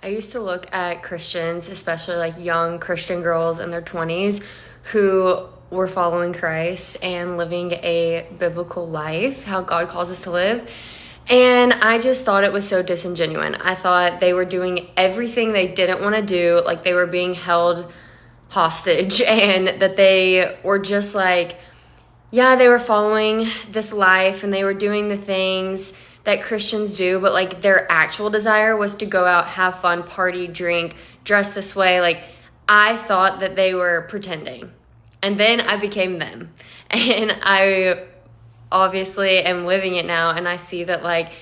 I used to look at Christians, especially like young Christian girls in their 20s who were following Christ and living a biblical life, how God calls us to live. And I just thought it was so disingenuous. I thought they were doing everything they didn't want to do, like they were being held hostage, and that they were just like, yeah, they were following this life and they were doing the things that Christians do, but like their actual desire was to go out, have fun, party, drink, dress this way. Like I thought that they were pretending. And then I became them. And I obviously am living it now, and I see that like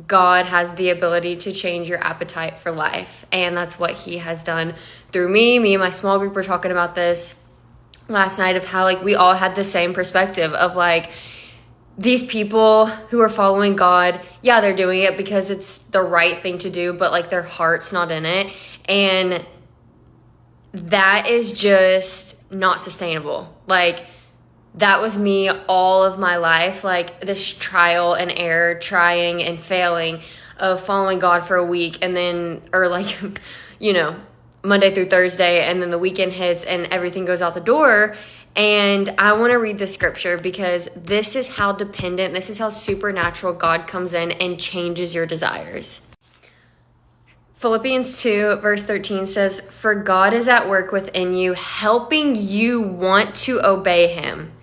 God has the ability to change your appetite for life. And that's what he has done through me. Me and my small group were talking about this last night, of how like we all had the same perspective of like these people who are following God, yeah, they're doing it because it's the right thing to do, but like their heart's not in it. And that is just not sustainable. Like that was me all of my life, like this trial and error, trying and failing of following God for a week, and then, or like, you know, Monday through Thursday, and then the weekend hits and everything goes out the door. And I want to read the scripture because this is how dependent, this is how supernatural God comes in and changes your desires. Philippians 2 verse 13 says, "For God is at work within you, helping you want to obey him,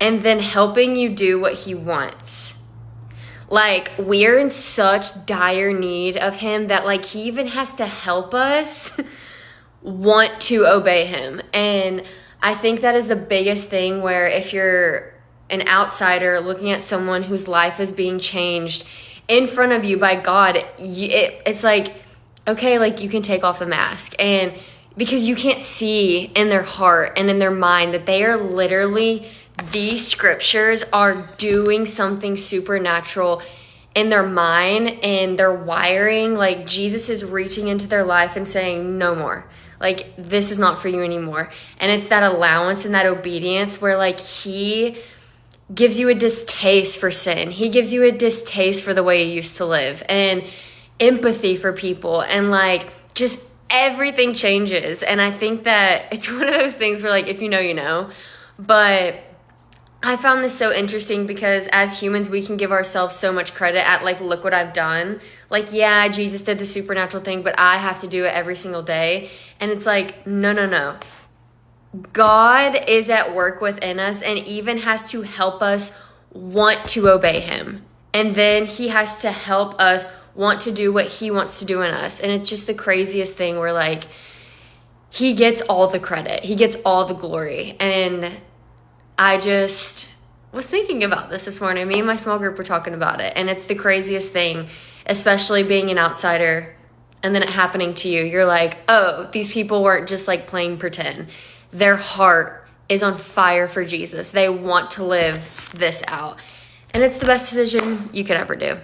and then helping you do what he wants." Like, we're in such dire need of him that like he even has to help us want to obey him. And I think that is the biggest thing, where if you're an outsider looking at someone whose life is being changed in front of you by God, it's like, okay, like you can take off the mask. And because you can't see in their heart and in their mind that they are literally, these scriptures are doing something supernatural in their mind and their wiring. Like Jesus is reaching into their life and saying, no more. Like, this is not for you anymore. And it's that allowance and that obedience where like he gives you a distaste for sin. He gives you a distaste for the way you used to live, and empathy for people, and like just everything changes. And I think that it's one of those things where like, if you know, you know. But I found this so interesting because as humans, we can give ourselves so much credit at like, look what I've done. Like, yeah, Jesus did the supernatural thing, but I have to do it every single day. And it's like, no. God is at work within us and even has to help us want to obey him. And then he has to help us want to do what he wants to do in us. And it's just the craziest thing where like, he gets all the credit. He gets all the glory. And I just was thinking about this morning. Me and my small group were talking about it. And it's the craziest thing, especially being an outsider and then it happening to you. You're like, oh, these people weren't just like playing pretend. Their heart is on fire for Jesus. They want to live this out. And it's the best decision you could ever do.